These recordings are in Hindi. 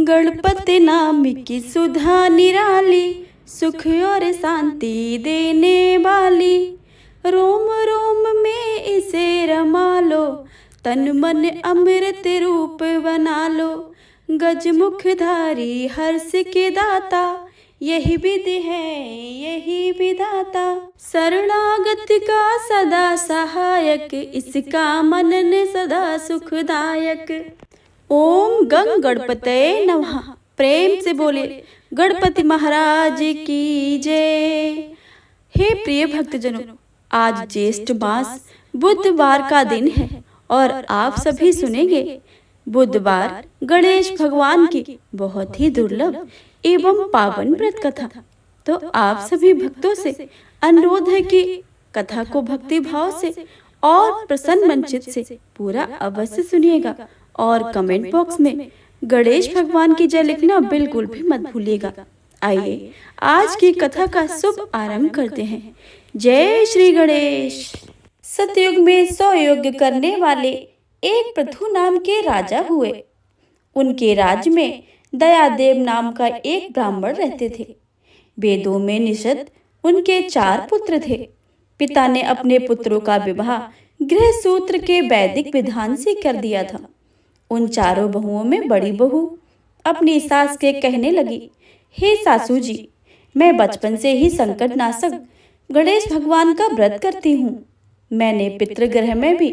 गणपति नाम की सुधा निराली, सुख और शांति देने वाली। रोम रोम में इसे रमा लो, तन मन अमृत रूप बना लो। गजमुखधारी हर्ष के दाता, यही विधि है यही विधाता। शरणागत का सदा सहायक, इसका मनन सदा सुखदायक। ओम गंग गणपतये नमः। प्रेम से बोले गणपति महाराज की जय। हे प्रिय भक्तजनों, आज ज्येष्ठ मास बुधवार का दिन है और आप सभी सुनेंगे बुधवार गणेश भगवान की बहुत ही दुर्लभ एवं पावन व्रत कथा। तो आप सभी भक्तों से अनुरोध है कि कथा को भक्ति भाव से और प्रसन्न मनचित से पूरा अवश्य सुनिएगा और कमेंट बॉक्स में गणेश भगवान की जय लिखना बिल्कुल भी मत भूलिएगा। आइए आज की कथा का शुभ आरंभ करते हैं। जय श्री गणेश। सतयुग में 100 यज्ञ करने वाले एक पृथु नाम के राजा हुए। उनके राज्य में दयादेव नाम का एक ब्राह्मण रहते थे। वेदों में निषद उनके 4 पुत्र थे। पिता ने अपने पुत्रों का विवाह गृह सूत्र के वैदिक विधान से कर दिया था। उन चारों बहुओं में बड़ी बहू अपनी सास के कहने लगी, हे सासू जी, मैं बचपन से ही संकट नाशक गणेश भगवान का व्रत करती हूँ। मैंने पितृगृह में भी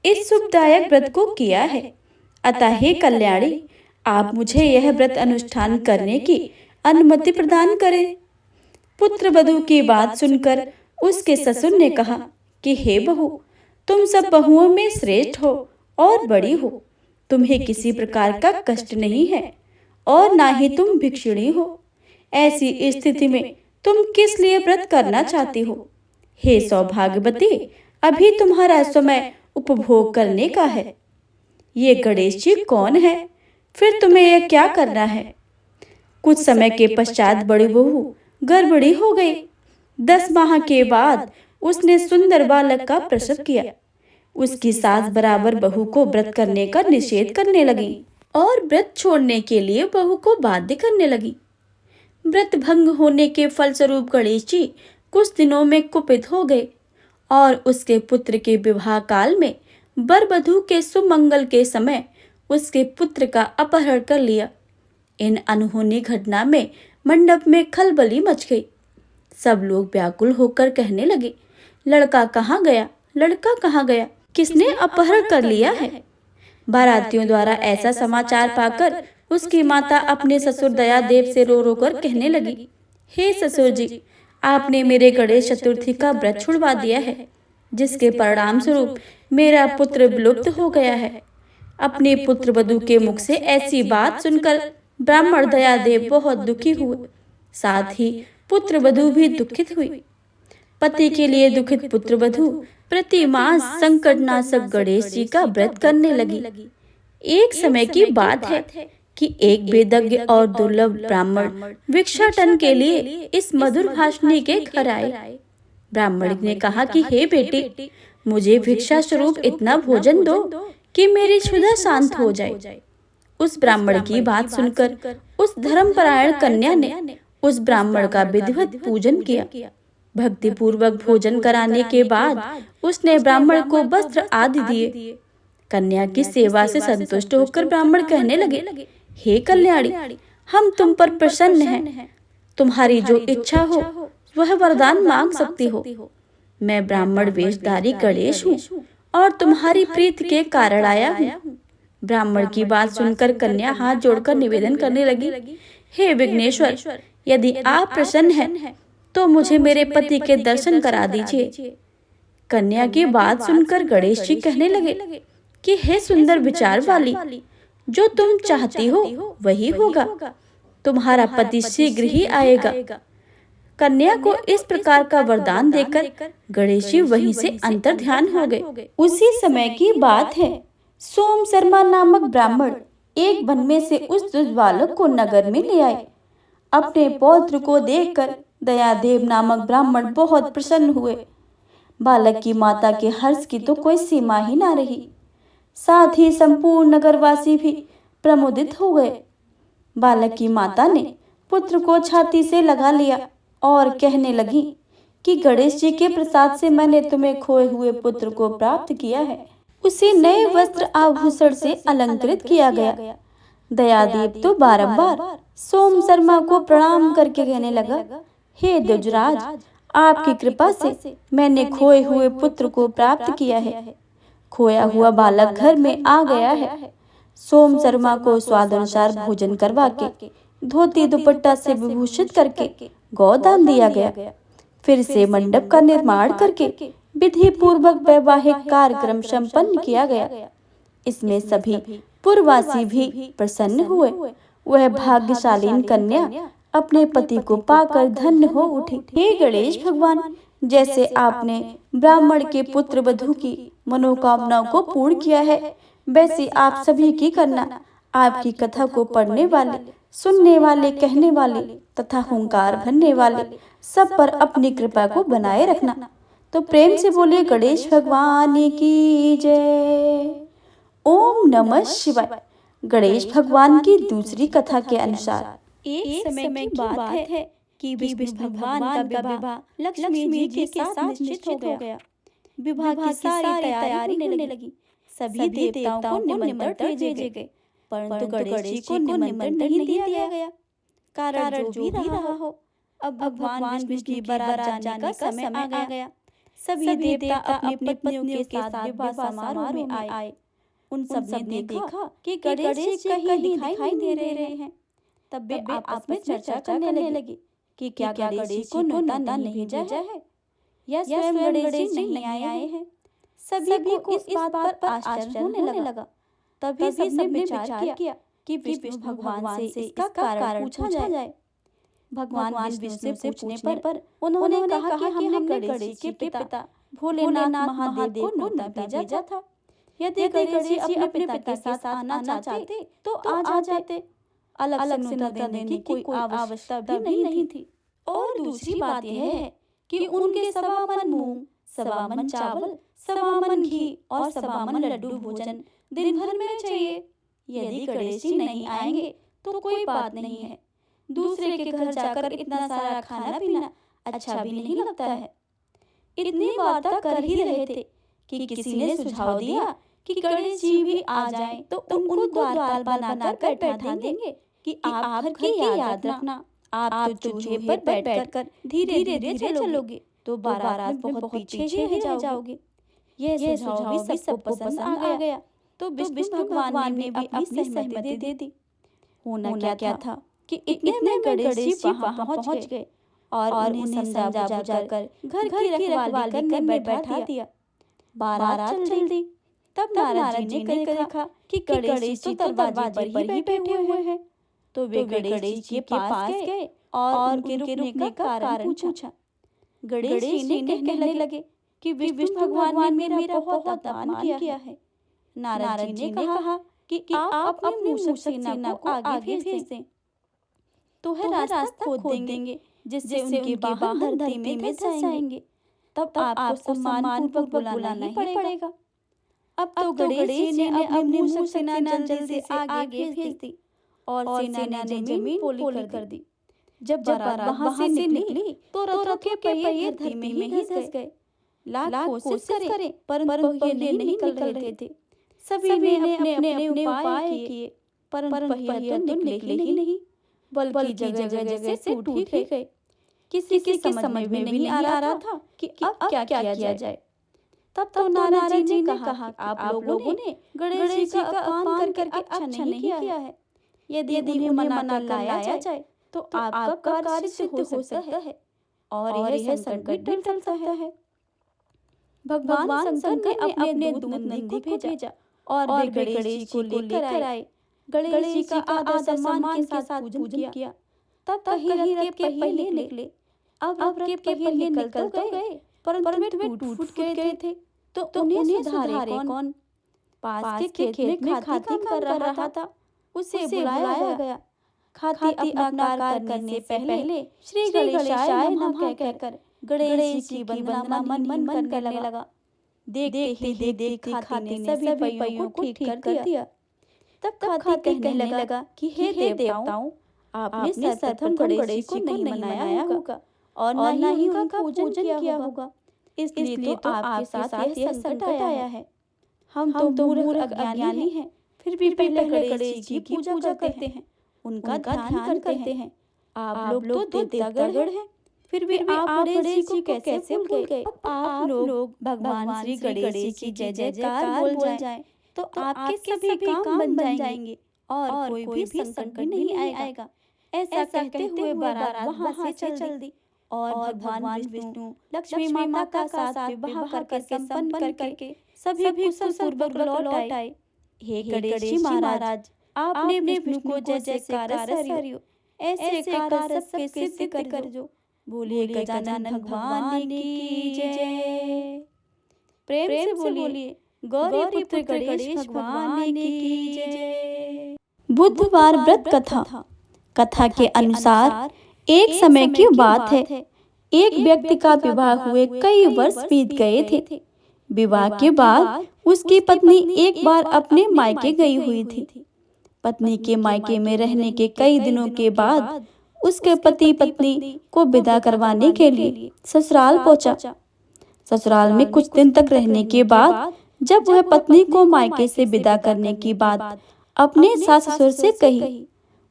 इस शुभदायक व्रत को किया है। अतः हे कल्याणी, आप मुझे यह व्रत अनुष्ठान करने की अनुमति प्रदान करें। पुत्र वधू की बात सुनकर उसके ससुर ने कहा कि हे बहू, तुम सब बहुओं में श्रेष्ठ हो और बड़ी हो। तुम्हें किसी प्रकार का कष्ट नहीं है और ना ही तुम भिक्षुणी हो। ऐसी स्थिति में तुम किस लिए व्रत करना चाहती हो? हे सौभाग्यवती, अभी तुम्हारा समय उपभोग करने का है। ये गणेश जी कौन है? फिर तुम्हें यह क्या करना है? कुछ समय के पश्चात बड़ी बहू गर्भवती हो गई। 10 माह के बाद उसने सुंदर बालक का प्रसव किया। उसकी सास बराबर बहू को व्रत करने का निषेध करने लगी और व्रत छोड़ने के लिए बहू को बाध्य करने लगी। व्रत भंग होने के फलस्वरूप गणेश जी कुछ दिनों में कुपित हो गए और उसके पुत्र के विवाह काल में वर वधू के सुमंगल के समय उसके पुत्र का अपहरण कर लिया। इन अनहोनी घटना में मंडप में खलबली मच गई। सब लोग व्याकुल होकर कहने लगे, लड़का कहाँ गया? लड़का कहाँ गया? किसने अपहरण कर लिया है? बारातियों द्वारा ऐसा समाचार पाकर उसकी माता अपने ससुर दयादेव से रो रो कर कहने लगी, हे ससुर जी, आपने मेरे गणेश चतुर्थी का व्रत छुड़वा दिया है, जिसके परिणाम स्वरूप मेरा पुत्र विलुप्त हो गया है। अपने पुत्र वधू के मुख से ऐसी बात सुनकर ब्राह्मण दयादेव बहुत दुखी हुए। साथ ही पुत्र वधू भी दुखित हुई। पति के लिए दुखित पुत्र वधू प्रति मास संकटनाशक गणेश जी का व्रत करने लगी। एक समय की बात है कि एक वेदज्ञ और दुर्लभ ब्राह्मण भिक्षाटन के लिए इस मधुर भाषणी के घर आए। ब्राह्मण ने कहा कि हे बेटी, मुझे भिक्षा स्वरूप इतना भोजन दो कि मेरी क्षुधा शांत हो जाए। उस ब्राह्मण की बात सुनकर उस धर्मपरायण कन्या ने उस ब्राह्मण का विधिवत पूजन किया। भक्ति पूर्वक भोजन कराने के बाद उसने ब्राह्मण को वस्त्र आदि दिए। कन्या की सेवा से संतुष्ट होकर ब्राह्मण कहने लगे, हे कल्याणी, हम तुम पर प्रसन्न हैं। तुम्हारी जो इच्छा हो वह वरदान मांग सकती हो। मैं ब्राह्मण वेशधारी गणेश हूँ और तुम्हारी प्रीति के कारण आया हूँ। ब्राह्मण की बात सुनकर कन्या हाथ जोड़कर निवेदन करने लगी, हे विघ्नेश्वर, यदि आप प्रसन्न हैं तो मुझे मेरे पति के दर्शन करा दीजिए। कन्या की बात सुनकर गणेश जी कहने लगे कि हे सुंदर विचार वाली, जो तुम चाहती हो वही होगा। तुम्हारा पति शीघ्र ही आएगा। कन्या को इस प्रकार का वरदान देकर गणेश जी वहीं से अंतर्ध्यान हो गए। उसी समय की बात है, सोम शर्मा नामक ब्राह्मण एक वन में से उस बालक को नगर में ले आए। अपने पौत्र को देखकर दयादेव नामक ब्राह्मण बहुत प्रसन्न हुए। बालक की माता के हर्ष की तो कोई सीमा ही ना रही। साथ ही संपूर्ण नगरवासी भी प्रमुदित हो गए। बालक की माता ने पुत्र को छाती से लगा लिया और कहने लगी कि गणेश जी के प्रसाद से मैंने तुम्हें खोए हुए पुत्र को प्राप्त किया है। उसे नए वस्त्र आभूषण से अलंकृत किया गया। दयादेव तो बारंबार सोम शर्मा को प्रणाम करके कहने लगा, हे द्विजराज, आपकी कृपा से मैंने खोए हुए पुत्र को प्राप्त किया है। खोया हुआ बालक घर में आ गया है। सोम शर्मा को स्वादानुसार भोजन करवा के धोती दुपट्टा से विभूषित करके गोदान दिया गया। फिर से मंडप का निर्माण करके विधि पूर्वक वैवाहिक कार्यक्रम संपन्न किया गया। इसमें सभी पुरवासी भी प्रसन्न हुए। वह भाग्यशालीन कन्या अपने पति को पाकर धन्य हो उठी। हे गणेश भगवान, जैसे आपने ब्राह्मण के पुत्र वधू की मनोकामनाओं को पूर्ण किया है, वैसे आप सभी की करना। आपकी कथा को पढ़ने वाले, सुनने वाले, कहने वाले तथा हुंकार भरने वाले सब पर अपनी कृपा को बनाए रखना। तो प्रेम से बोले गणेश भगवान की जय। ओम नमः शिवाय। गणेश भगवान की दूसरी कथा के अनुसार एक समय की बात है कि विष्णु भगवान का विवाह लक्ष्मी जी के साथ निश्चित हो गया। विवाह की सारी तैयारी होने लगी। सभी देवताओं को निमंत्रण भेजे गए, परंतु गणेश जी को निमंत्रण नहीं दिया गया। कारण जो भी रहा हो, अब भगवान विष्णु की बारात जाने का समय आ गया। सभी देवता अपनी पत्नियों के साथ विवाह समारोह में आए। उन सब ने देखा कि गणेश जी कहीं दिखाई नहीं दे रहे हैं। तब वे आपस में चर्चा करने लगे कि क्या गणेश जी को न्योता नहीं भेजा है या स्वयं गणेश जी नहीं आए हैं। सभी को इस बात पर आश्चर्य होने लगा। तभी सबने विचार किया कि विष्णु भगवान से इसका कारण पूछा जाए। भगवान विष्णु से पूछने पर उन्होंने कहा कि हमने गणेश जी के पिता भोलेनाथ महादेव को न्योता भेजा था। यदि गणेश जी अपने पिता के साथ आना चाहते तो आ जाते। अलग से न्योता देने की कोई आवश्यकता भी नहीं थी। और दूसरी बात यह है कि उनके 1.25 मन मूंग, 1.25 मन चावल, 1.25 मन घी और 1.25 मन लड्डू भोजन दिन भर में चाहिए। यदि गणेश जी नहीं आएंगे तो कोई बात नहीं है। दूसरे के घर जाकर इतना सारा खाना पीना अच्छा भी नहीं लगता है। इतनी वार्ता कर ही रहे थे कि किसी ने सुझाव दिया कि गणेश जी भी आ जाएं तो उनको द्वारपाल बनाकर बैठा देंगे कि आप घर की याद रखना। आप तो चूल्हे पर बैठकर धीरे धीरे चलोगे तो बारात में बहुत पीछे ही रह जाओगे। यह सुझाव भी सबको पसंद आ गया। तो विष्णु भगवान ने भी अपनी सहमति दे दी। होना क्या था कि इतने में गणेश जी वहां पहुंच गए और उन्हें समझा बुझाकर घर की रखवाली करने बैठा दिया। बारात चल दी। तब नारद जी ने देखा कि गणेश जी तो दरवाजे पर ही बैठे हुए हैं। तो वे गणेश जी के पास गए और उनके रुकने का कारण पूछा। गणेश जी ने कहने लगे कि विष्णु भगवान ने मेरा बहुत अपमान किया है। नारद जी ने कहा कि आप अपनी मूषक सेना को आगे भेज दें तो है रास्ता खोद देंगे, जिससे उनके वाहन धरती में धस जाएंगे। तब आपको सम्मानपूर्वक बुलाना ही पड़ेगा। अब तो गणेश जी ने अपनी मूषक सेना जल्दी से आगे भेज दी और सेना ने जमीन पोली कर दी। जब बारात वहां से निकली तो रथों के पहिए धरती में ही धस गए। लाख कोशिश करें परंतु पहिए नहीं निकल रहे थे। सभी ने अपने उपाय किए परंतु पहिए तो निकले ही नहीं, बल्कि जगह जगह से टूट ही गए। किसी के समझ में नहीं आ रहा था कि अब क्या किया जाए। तब तो नारद जी ने कहा, आप लोगों ने गणेश जी का अपमान करके अच्छा नहीं किया है। यदि उन्हें मना कर लाया जाए तो आपका कार्य सिद्ध हो सकता है और यह संकट भी टल सकता है। भगवान शंकर ने अपने दूत नंदी को भेजा और वे गणेश जी को लेकर आए। गणेश जी का आदर सम्मान के साथ पूजन किया। तब कहीं रथ के पहिए निकले। अब रथ के पहिए निकल तो गए परंतु वे टूट गए थे। तो उन्हें सुधारे कौन? पास के खेत में खाती कर रहा था, उसे बुलाया गया। खाती अपना कार्य करने से पहले श्री गणेशाय नमः कहकर गणेश जी की वंदना मन करने लगा। देखते ही खाती ने सभी पहियों को ठीक कर दिया। तब खाती कहने लगा कि हे देवताओं, आपने सर्वप्रथम गणेश जी को नहीं मनाया होगा और न ही उनका पूजन किया होगा, इसलिए तो आपके साथ यह संकट आया है। हम तो मूर्ख अज्ञानी हैं, फिर भी पहले गणेश जी की पूजा करते हैं, उनका ध्यान करते हैं। आप लोग तो देवतागण हैं, फिर भी आप गणेश जी को कैसे भूल गए? आप लोग भगवान श्री गणेश जी की जय जयकार बोल जाएं तो आपके सभी काम बन जाएंगे और कोई भी संकट नहीं आएगा। ऐसा कहते हुए बारात वहां से चल दी और भगवान विष्णु लक्ष्मी माता का साथ विवाह करके संपन्न करके सभी कुशल पूर्वक लौट आए। हे गणेश जी महाराज, आपने विष्णु को जय जयकार सरियो ऐसे कार्य सबके सिद्ध कर जो। बोलिए गजानन भगवान की जय। प्रेम से बोलिए गौरी पुत्र गणेश भगवान की जय। बुधवार व्रत कथा। कथा के अनुसार एक समय की बात है, एक व्यक्ति का विवाह हुए कई वर्ष बीत गए थे। विवाह के बाद उसकी पत्नी एक बार अपने मायके गई हुई थी। पत्नी के मायके में रहने के कई दिनों के बाद उसके पति पत्नी को विदा करवाने के लिए ससुराल पहुंचा। ससुराल में कुछ दिन तक रहने के बाद जब वह पत्नी को मायके से विदा करने की बात अपने सास ससुर से कही,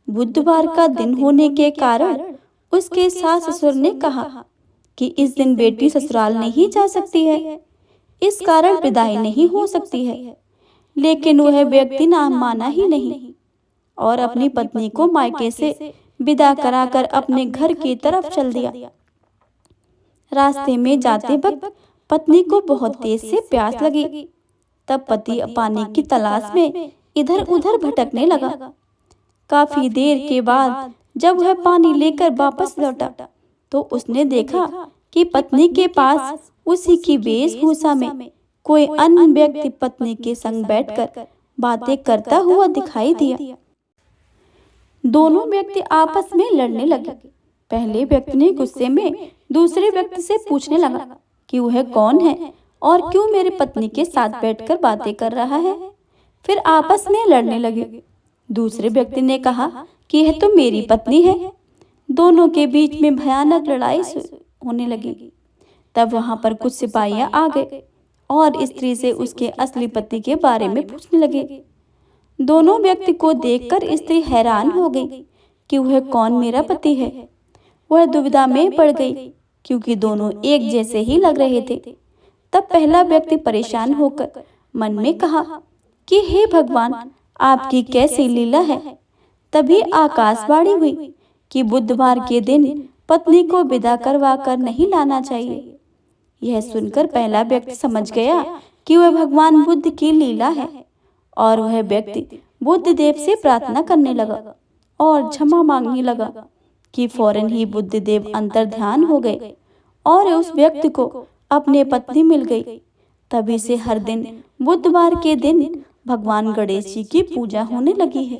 बुधवार का दिन होने के कारण उसके सास ससुर ने कहा कि इस दिन बेटी ससुराल नहीं जा सकती है, इस कारण विदाई नहीं हो सकती है। लेकिन वह व्यक्ति ना माना ही नहीं और अपनी पत्नी को मायके से विदा कराकर अपने घर की तरफ चल दिया। रास्ते में जाते वक्त पत्नी को बहुत तेज से प्यास लगी। तब पति पानी की तलाश में इधर उधर भटकने लगा। काफी देर के बाद जब वह पानी लेकर वापस लौटा तो उसने देखा कि पत्नी के पास उसी की वेशभूषा में कोई अन्य व्यक्ति पत्नी के संग बैठकर बातें करता हुआ दिखाई दिया। दोनों व्यक्ति आपस में लड़ने लगे। पहले व्यक्ति ने गुस्से में दूसरे व्यक्ति से पूछने लगा कि वह कौन है और क्यों मेरी पत्नी के साथ बैठकर बातें कर रहा है। फिर आपस में लड़ने लगे। दूसरे व्यक्ति ने कहा कि यह तो मेरी पत्नी है। दोनों के बीच में भयानक लड़ाई होने लगी। तब वहां पर कुछ सिपाहियां आ गए और स्त्री से उसके असली पति के बारे में पूछने लगे। दोनों व्यक्ति को देखकर स्त्री हैरान हो गई कि वह कौन मेरा पति है। वह दुविधा में पड़ गई क्योंकि दोनों एक जैसे ही लग रहे थे। तब पहला व्यक्ति परेशान होकर मन में कहा कि हे भगवान, आपकी कैसी लीला है। तभी आकाशवाणी हुई कि बुधवार के दिन पत्नी को विदा करवा कर नहीं लाना चाहिए। यह सुनकर पहला व्यक्ति समझ गया कि वह भगवान बुद्ध की लीला है और वह व्यक्ति बुद्ध देव से प्रार्थना करने लगा और क्षमा मांगने लगा कि फौरन ही बुद्ध देव अंतर ध्यान हो गए और उस व्यक्ति को अपने पत्नी मिल गई। तभी से हर दिन बुधवार के दिन भगवान गणेश जी की पूजा होने लगी है।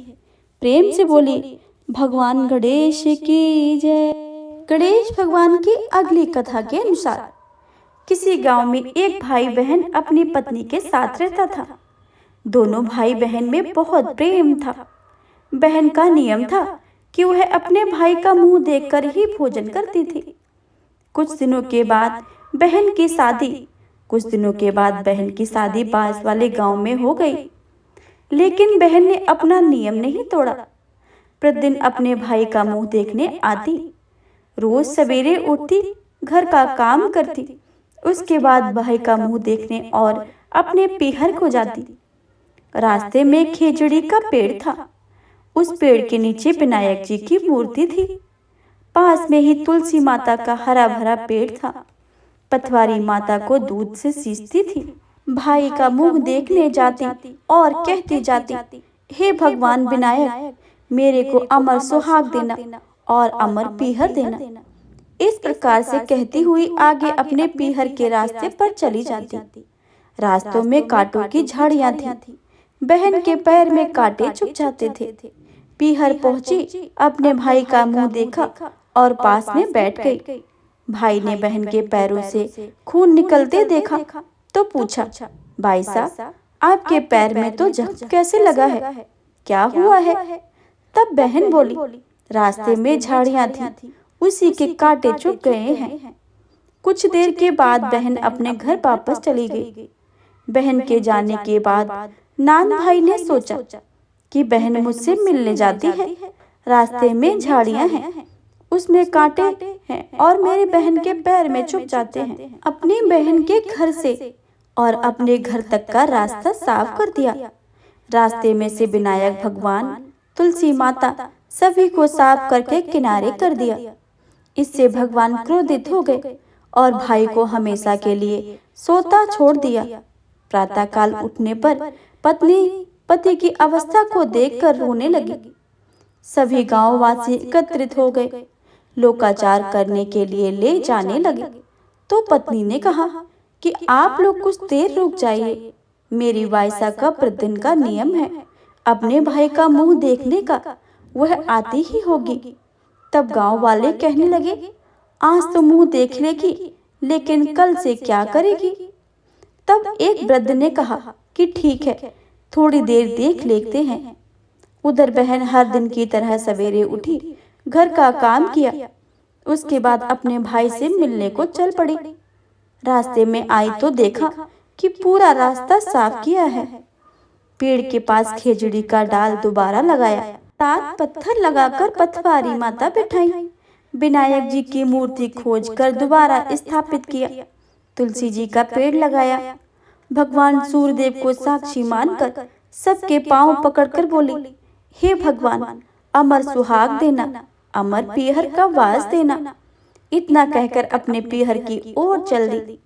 प्रेम से बोलिए भगवान गणेश की जय। गणेश भगवान की अगली कथा के अनुसार किसी गांव में एक भाई बहन अपनी पत्नी के साथ रहता था। दोनों भाई बहन में बहुत प्रेम था। बहन का नियम था कि वह अपने भाई का मुंह देखकर ही भोजन करती थी। कुछ दिनों के बाद बहन की शादी पास वाले गांव में हो गई। लेकिन बहन ने अपना नियम नहीं तोड़ा। प्रतिदिन अपने भाई का मुंह देखने आती। रोज सवेरे उठती, घर का काम करती, उसके बाद भाई का मुंह देखने और अपने पीहर को जाती। रास्ते में खेजड़ी का पेड़ था। उस पेड़ के नीचे विनायक जी की मूर्ति थी। पास में ही तुलसी माता का हरा भरा पेड़ था। पथवारी माता को दूध से सींचती थी। भाई का मुंह देखने जाती और कहती जाती, हे भगवान विनायक, मेरे को अमर सुहाग देना और अमर पीहर देना। इस प्रकार से कहती हुई आगे अपने पीहर के रास्ते पर चली जाती। रास्तों में कांटों की झाड़ियां थी। बहन के पैर में कांटे चुभ जाते थे। पीहर पहुंची, अपने भाई का मुंह देखा और पास में बैठ गई। भाई ने बहन के पैरों से खून निकलते देखा तो पूछा, भाई साहब, आपके पैर में तो जख्म कैसे लगा है? क्या हुआ है? तब बहन बोली, रास्ते में झाड़ियां थी, उसी के कांटे चुभ गए हैं। कुछ देर के बाद बहन अपने घर वापस चली गई। बहन के जाने के बाद नान भाई ने सोचा कि बहन मुझसे मिलने जाती है, रास्ते में झाड़ियां हैं, उसमें कांटे हैं और मेरी बहन के पैर में चुभ जाते हैं। अपनी बहन के घर से और अपने घर तक का रास्ता साफ कर दिया। रास्ते में से विनायक भगवान, तुलसी माता सभी को साफ करके किनारे कर दिया। इससे भगवान क्रोधित हो गए और भाई को हमेशा के लिए सोता छोड़ दिया। प्रातःकाल उठने पर पत्नी पति की अवस्था को देखकर रोने लगी। सभी गांववासी एकत्रित हो गए, लोकाचार करने के लिए ले जाने लगे। तो पत्नी ने कहा कि आप लोग कुछ देर रुक जाइए, मेरी वायसा का प्रतिदिन का नियम है, अपने भाई का मुंह देखने का, वह आती ही होगी। तब गांव वाले कहने लगे, आज तो मुंह देख लेगी, लेकिन कल से क्या करेगी? तब एक वृद्ध ने कहा कि ठीक है, थोड़ी देर देख लेते हैं। उधर बहन हर दिन की तरह सवेरे उठी, घर का काम किया, उसके बाद अपने भाई से मिलने को चल पड़ी। रास्ते में आई तो देखा कि पूरा रास्ता साफ किया है। पेड़ के पास खेजड़ी का डाल दोबारा लगाया, 7 पत्थर लगाकर पथवारी माता बिठाई, विनायक जी की मूर्ति खोजकर दोबारा स्थापित किया, तुलसी जी का पेड़ लगाया। भगवान सूर्यदेव को साक्षी मानकर सबके पांव पकड़कर बोली, हे भगवान, अमर सुहाग देना, अमर पीहर का वास देना। इतना कहकर अपने पीहर की ओर चल दी।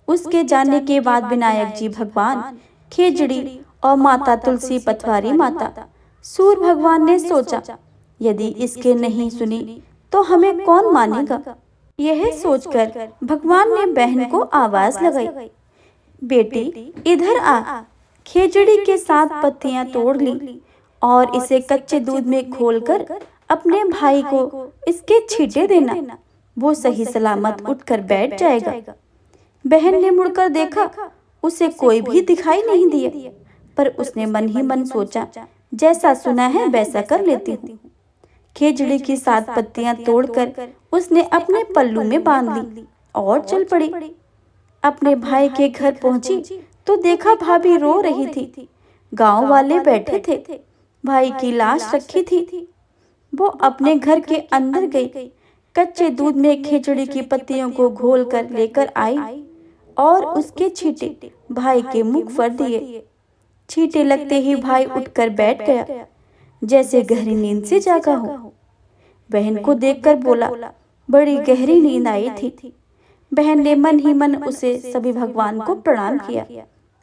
उसके जाने के बाद विनायक जी भगवान, खेजड़ी और माता तुलसी पथवारी माता, सूर्य भगवान ने सोचा, यदि इसके नहीं सुनी तो हमें कौन मानेगा। यह सोचकर भगवान ने बहन को आवाज लगाई, बेटी इधर आ। खेजड़ी के 7 पत्तियां तोड़ ली और इसे कच्चे दूध में घोलकर अपने भाई को इसके छींटे देना, वो सही सलामत उठकर बैठ जाएगा। बहन ने मुड़कर देखा, उसे कोई भी दिखाई नहीं दिया, पर उसने मन ही मन सोचा, जैसा सुना है वैसा कर लेती हूँ। खेजड़ी की 7 पत्तियां तोड़कर उसने अपने पल्लू में बांध ली और चल पड़ी। अपने भाई के घर पहुंची तो देखा भाभी रो रही थी। गांव वाले बैठे थे, भाई की लाश रखी थी। वो अपने घर के अंदर गई, कच्चे दूध में खेजड़ी की पत्तियों को घोलकर लेकर आई और उसके छींटे भाई के मुख पर दिए। छींटे लगते ही भाई उठकर बैठ गया, जैसे गहरी नींद से जागा हो। बहन को देखकर बोला, बड़ी गहरी नींद आई थी। बहन ने मन ही मन उसे सभी भगवान को प्रणाम किया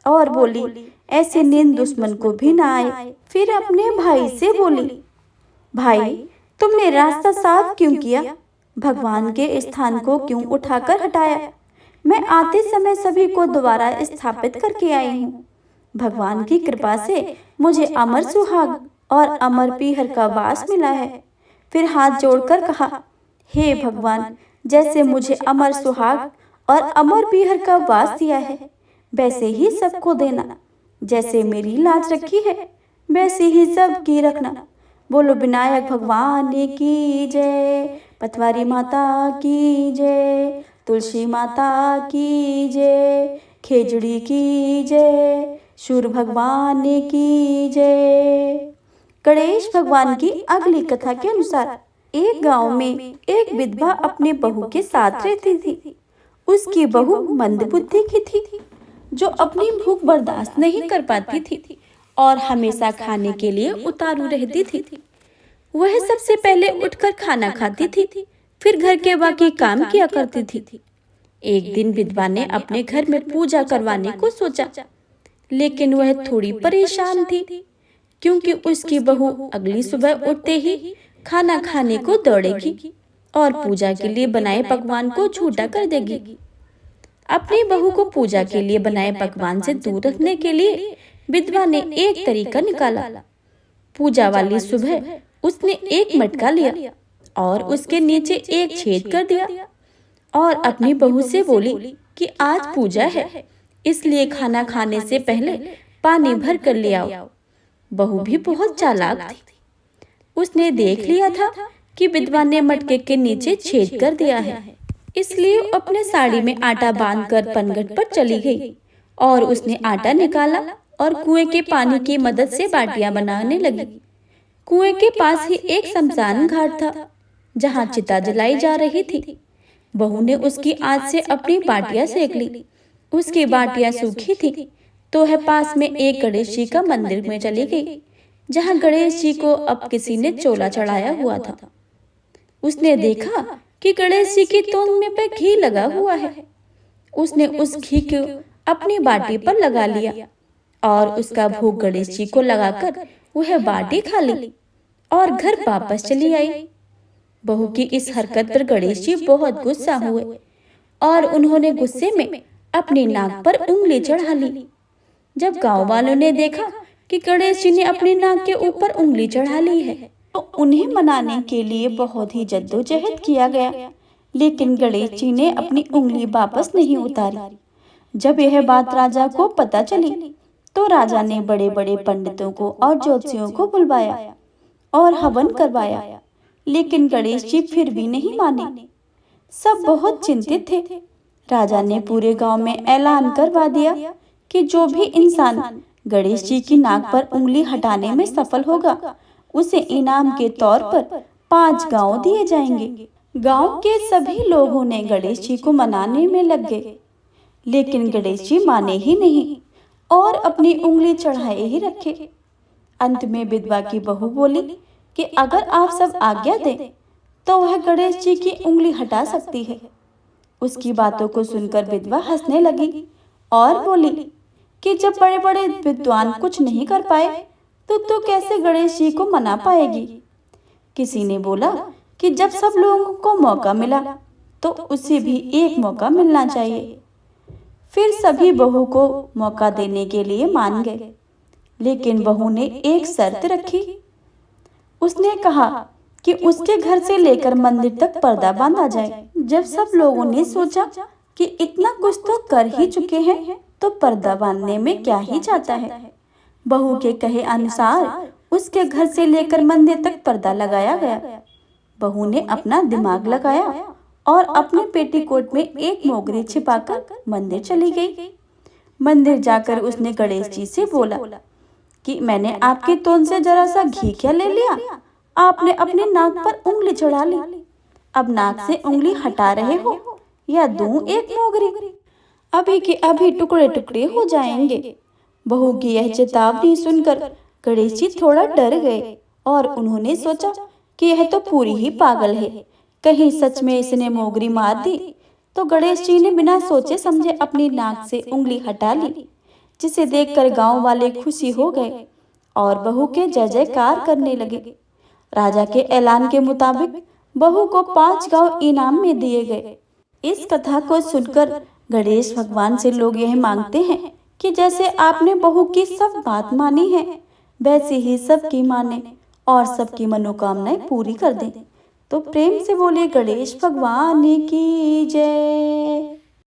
और बोली, ऐसी नींद दुश्मन को भी ना आए। फिर अपने भाई से बोली, भाई तुमने रास्ता साफ क्यों किया? भगवान के स्थान को क्यों उठाकर हटाया? मैं आते समय सभी को दोबारा स्थापित करके आई हूँ। भगवान की कृपा से मुझे अमर सुहाग और अमर पीहर का वास मिला है। फिर हाथ जोड़कर कहा, हे भगवान, जैसे मुझे अमर सुहाग और अमर पीहर का वास दिया है, वैसे ही सबको देना। जैसे मेरी लाज रखी है, वैसे ही सबकी रखना। बोलो विनायक भगवान की जय, पथवारी माता की जय, तुलसी माता की जय, खेजड़ी की जय, सूर्य भगवान की जय। गणेश भगवान की अगली कथा के अनुसार एक गांव में एक विधवा अपने बहू के साथ रहती थी। उसकी बहू मंदबुद्धि की थी, जो अपनी भूख बर्दाश्त नहीं कर पाती थी और हमेशा खाने के लिए उतारू रहती थी। वह सबसे पहले उठकर खाना खाती थी, फिर घर के बाकी काम किया करती थी। एक दिन विधवा ने अपने घर में पूजा करवाने को सोचा, लेकिन वह थोड़ी परेशान थी, क्योंकि उसकी बहू अगली सुबह उठते ही खाना खाने को दौड़ेगी और पूजा के लिए बनाए पकवान को झूठा कर देगी। अपनी बहू को पूजा के लिए बनाए पकवान से दूर रखने के लिए विधवा ने एक तरीका निकाला। पूजा वाली सुबह उसने एक मटका लिया और उसके नीचे एक छेद कर दिया और अपनी बहू से बोली कि आज पूजा है, इसलिए खाना खाने से पहले पानी भर कर ले आओ। बहू भी बहुत चालाक थी। उसने देख लिया था कि विधवा ने मटके के नीचे छेद कर दिया है, इसलिए अपने साड़ी में आटा बांधकर पनघट पर चली गई और उसने आटा निकाला और कुएं के पानी की मदद से बाटियां बनाने लगी। कुएं के पास ही एक शमशान घाट था जहां चिता जलाई जा रही थी। बहू ने उसकी आंच से अपनी बाटियां सेक ली। उसकी बाटियां सूखी थी तो वह पास में एक गणेश जी का मंदिर में चली गई, जहां गणेश जी को अब किसी ने चोला चढ़ाया हुआ था। उसने देखा कि गणेश जी की तोंद में पे घी लगा हुआ है। उसने उस घी को अपनी बाटी पर लगा लिया और उसका भोग गणेश जी को लगाकर वह बाटी खा ली और घर वापस चली आई। बहू की इस हरकत पर गणेश जी बहुत गुस्सा हुए और उन्होंने गुस्से में अपनी नाक पर उंगली चढ़ा ली। जब गांव वालों ने देखा कि गणेश जी ने अपनी नाक के ऊपर उंगली चढ़ा ली है तो उन्हें मनाने के लिए बहुत ही जद्दोजहद किया गया, लेकिन गणेश जी ने अपनी उंगली वापस नहीं उतारी। जब यह बात राजा को पता चली तो राजा ने बड़े बड़े पंडितों को और ज्योतिषियों को बुलवाया और हवन करवाया, लेकिन गणेश जी फिर भी नहीं माने। सब बहुत चिंतित थे। राजा ने पूरे गांव में ऐलान करवा दिया कि जो भी इंसान गणेश जी की नाक पर उंगली हटाने में सफल होगा उसे इनाम के तौर पर 5 गांव दिए जाएंगे। गांव के सभी लोगों ने गणेश जी को मनाने में लग गए, लेकिन गणेश जी माने ही नहीं और अपनी उंगली चढ़ाए ही रखे। अंत में विधवा की बहू बोली कि अगर आप सब आज्ञा दें तो वह गणेश जी की उंगली हटा सकती है। उसकी बातों को सुनकर विधवा हंसने लगी और बोली कि जब बड़े बड़े विद्वान कुछ नहीं कर पाए तो तू कैसे गणेश जी को मना पाएगी। किसी ने बोला कि जब सब लोगों को मौका मिला तो उसे भी एक मौका मिलना चाहिए। फिर सभी बहू को मौका देने के लिए मान गए, लेकिन बहू ने एक शर्त रखी। उसने कहा कि उसके घर से लेकर मंदिर तक पर्दा बांधा जाए। जब सब लोगों ने सोचा कि इतना कुछ तो कर ही चुके हैं तो पर्दा बांधने में क्या ही जाता है, बहू के कहे अनुसार उसके घर से लेकर मंदिर तक पर्दा लगाया गया। बहू ने अपना दिमाग लगाया और अपने पेटीकोट में एक मोगरी छिपाकर मंदिर चली गई। मंदिर जाकर उसने गणेश जी से बोला कि मैंने आपकी तोंद से जरा सा घी क्या ले लिया, आपने अपनी नाक पर उंगली चढ़ा ली। अब नाक से उंगली हटा रहे हो या दूं एक मोगरी? अभी के अभी टुकड़े टुकड़े हो जाएंगे। बहू की यह चेतावनी सुनकर गणेश जी थोड़ा डर गए और उन्होंने सोचा कि यह तो पूरी ही पागल है, कहीं सच में इसने मोगरी मार दी। तो गणेश जी ने बिना सोचे समझे अपनी नाक से उंगली हटा ली, जिसे देखकर गांव वाले खुशी हो गए और बहू के जय जयकार करने लगे। राजा के ऐलान के मुताबिक बहू को 5 गांव इनाम में दिए गए। इस कथा को सुनकर गणेश भगवान से लोग यह मांगते हैं कि जैसे आपने बहू की सब बात मानी है वैसे ही सबकी माने और सबकी मनोकामनाएं पूरी कर दें। तो प्रेम से बोले गणेश भगवान की जय।